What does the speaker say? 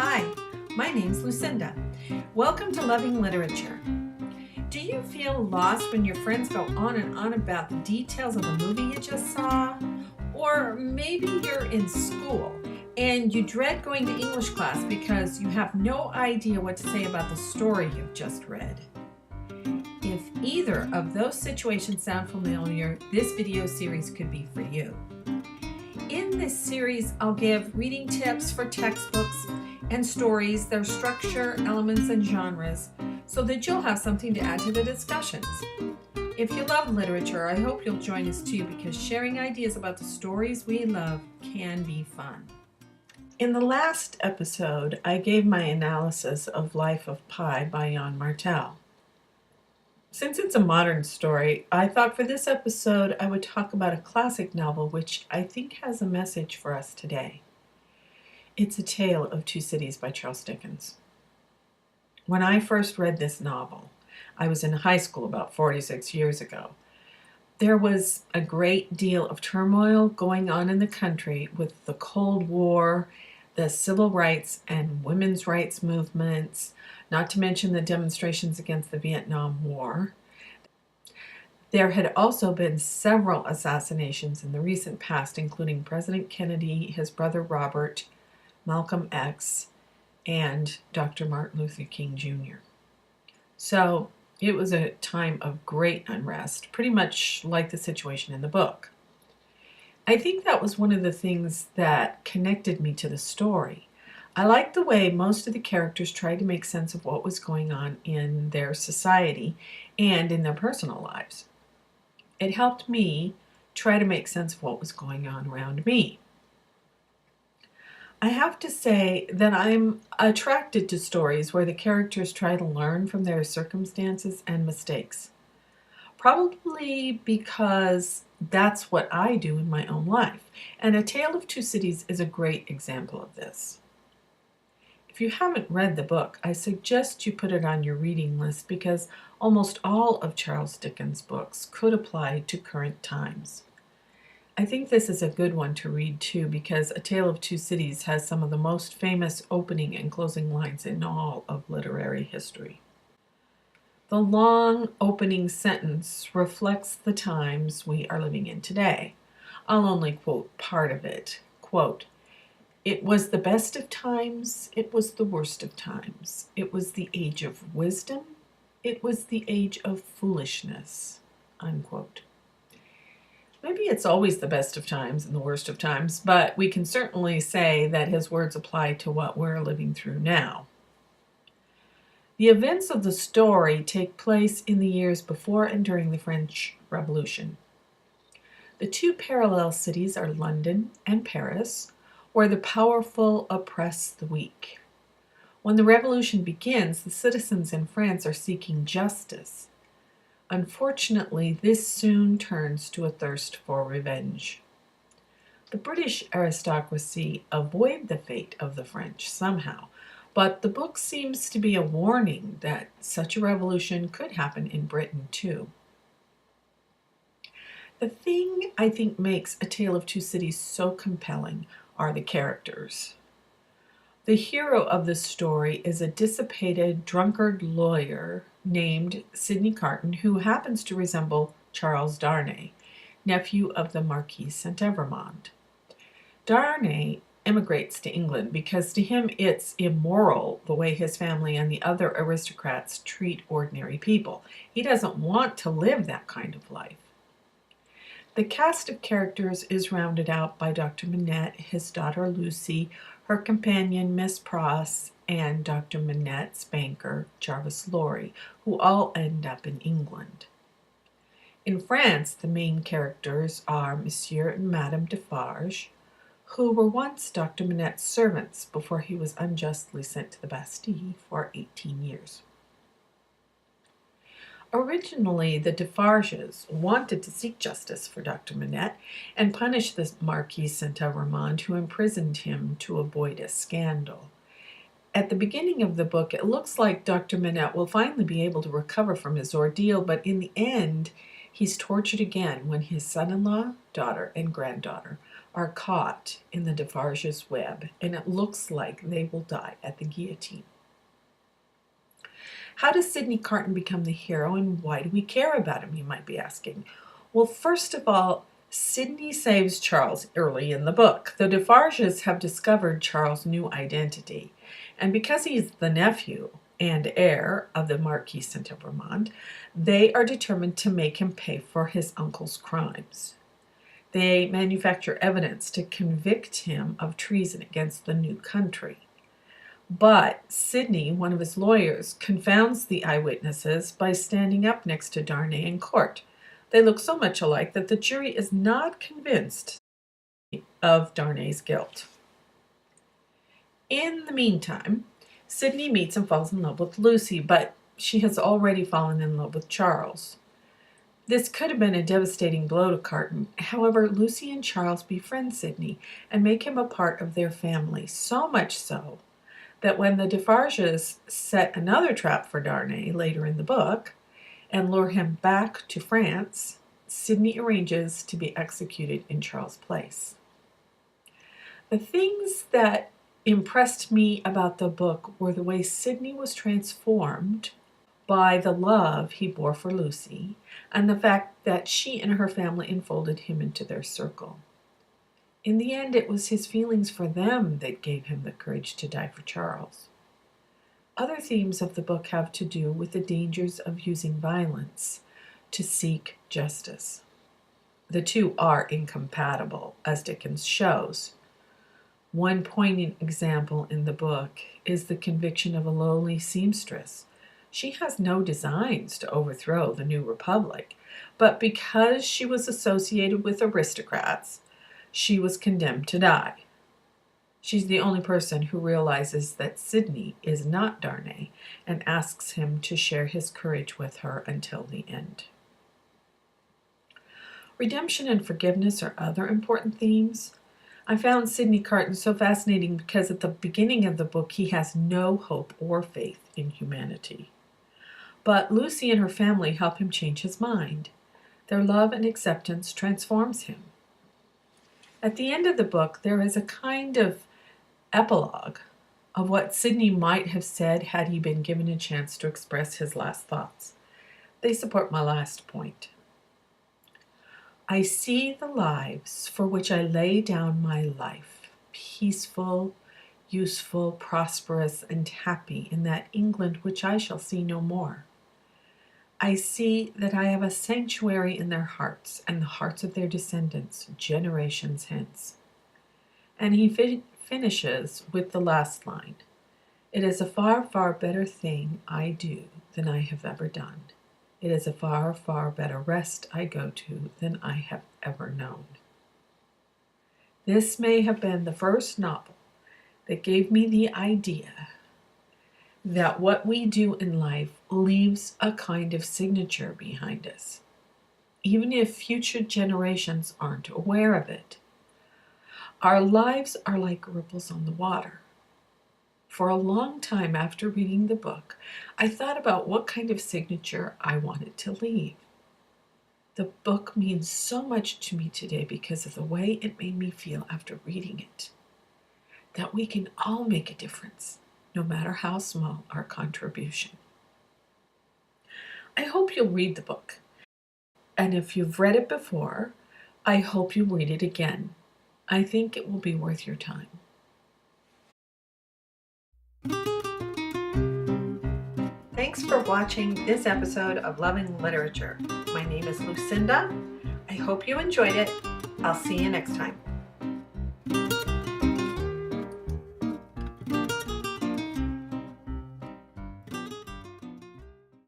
Hi, my name's Lucinda. Welcome to Loving Literature. Do you feel lost when your friends go on and on about the details of the movie you just saw? Or maybe you're in school and you dread going to English class because you have no idea what to say about the story you've just read. If either of those situations sound familiar, this video series could be for you. In this series, I'll give reading tips for textbooks and stories, their structure, elements, and genres, so that you'll have something to add to the discussions. If you love literature, I hope you'll join us too, because sharing ideas about the stories we love can be fun. In the last episode, I gave my analysis of Life of Pi by Jan Martel. Since it's a modern story, I thought for this episode I would talk about a classic novel which I think has a message for us today. It's A Tale of Two Cities by Charles Dickens. When I first read this novel, I was in high school about 46 years ago. There was a great deal of turmoil going on in the country with the Cold War, the civil rights and women's rights movements, not to mention the demonstrations against the Vietnam War. There had also been several assassinations in the recent past, including President Kennedy, his brother Robert, Malcolm X, and Dr. Martin Luther King Jr. So it was a time of great unrest, pretty much like the situation in the book. I think that was one of the things that connected me to the story. I liked the way most of the characters tried to make sense of what was going on in their society and in their personal lives. It helped me try to make sense of what was going on around me. I have to say that I'm attracted to stories where the characters try to learn from their circumstances and mistakes. Probably because that's what I do in my own life, and A Tale of Two Cities is a great example of this. If you haven't read the book, I suggest you put it on your reading list because almost all of Charles Dickens' books could apply to current times. I think this is a good one to read too because A Tale of Two Cities has some of the most famous opening and closing lines in all of literary history. The long opening sentence reflects the times we are living in today. I'll only quote part of it. Quote, "It was the best of times, it was the worst of times. It was the age of wisdom, it was the age of foolishness." Unquote. Maybe it's always the best of times and the worst of times, but we can certainly say that his words apply to what we're living through now. The events of the story take place in the years before and during the French Revolution. The two parallel cities are London and Paris, where the powerful oppress the weak. When the revolution begins, the citizens in France are seeking justice. Unfortunately, this soon turns to a thirst for revenge. The British aristocracy avoid the fate of the French somehow, but the book seems to be a warning that such a revolution could happen in Britain too. The thing I think makes A Tale of Two Cities so compelling are the characters. The hero of the story is a dissipated, drunkard lawyer named Sidney Carton, who happens to resemble Charles Darnay, nephew of the Marquis Saint-Evremond. Darnay emigrates to England because to him it's immoral the way his family and the other aristocrats treat ordinary people. He doesn't want to live that kind of life. The cast of characters is rounded out by Dr. Manette, his daughter Lucy, her companion Miss Pross, and Dr. Manette's banker, Jarvis Lorry, who all end up in England. In France, the main characters are Monsieur and Madame Defarge, who were once Dr. Manette's servants before he was unjustly sent to the Bastille for 18 years. Originally, the Defarges wanted to seek justice for Dr. Manette and punish the Marquis Saint-Evremond, who imprisoned him to avoid a scandal. At the beginning of the book, it looks like Dr. Manette will finally be able to recover from his ordeal, but in the end, he's tortured again when his son-in-law, daughter, and granddaughter are caught in the Defarge's web, and it looks like they will die at the guillotine. How does Sidney Carton become the hero, and why do we care about him, you might be asking? Well, first of all, Sidney saves Charles early in the book. The Defarges have discovered Charles' new identity, and because he's the nephew and heir of the Marquis Saint-Evremond, they are determined to make him pay for his uncle's crimes. They manufacture evidence to convict him of treason against the new country. But Sidney, one of his lawyers, confounds the eyewitnesses by standing up next to Darnay in court. They look so much alike that the jury is not convinced of Darnay's guilt. In the meantime, Sidney meets and falls in love with Lucy, but she has already fallen in love with Charles. This could have been a devastating blow to Carton. However, Lucy and Charles befriend Sidney and make him a part of their family, so much so that when the Defarges set another trap for Darnay later in the book and lure him back to France, Sidney arranges to be executed in Charles' place. The things that impressed me about the book were the way Sidney was transformed by the love he bore for Lucy and the fact that she and her family enfolded him into their circle. In the end, it was his feelings for them that gave him the courage to die for Charles. Other themes of the book have to do with the dangers of using violence to seek justice. The two are incompatible, as Dickens shows. One poignant example in the book is the conviction of a lowly seamstress. She has no designs to overthrow the new republic, but because she was associated with aristocrats, she was condemned to die. She's the only person who realizes that Sidney is not Darnay and asks him to share his courage with her until the end. Redemption and forgiveness are other important themes. I found Sidney Carton so fascinating because at the beginning of the book he has no hope or faith in humanity. But Lucy and her family help him change his mind. Their love and acceptance transforms him. At the end of the book, there is a kind of epilogue of what Sidney might have said had he been given a chance to express his last thoughts. They support my last point. I see the lives for which I lay down my life, peaceful, useful, prosperous, and happy in that England which I shall see no more. I see that I have a sanctuary in their hearts and the hearts of their descendants, generations hence. And he finishes with the last line. It is a far, far better thing I do than I have ever done. It is a far, far better rest I go to than I have ever known. This may have been the first novel that gave me the idea that what we do in life leaves a kind of signature behind us, even if future generations aren't aware of it. Our lives are like ripples on the water. For a long time after reading the book, I thought about what kind of signature I wanted to leave. The book means so much to me today because of the way it made me feel after reading it, that we can all make a difference, no matter how small our contribution. I hope you'll read the book. And if you've read it before, I hope you read it again. I think it will be worth your time. Thanks for watching this episode of Loving Literature. My name is Lucinda. I hope you enjoyed it. I'll see you next time.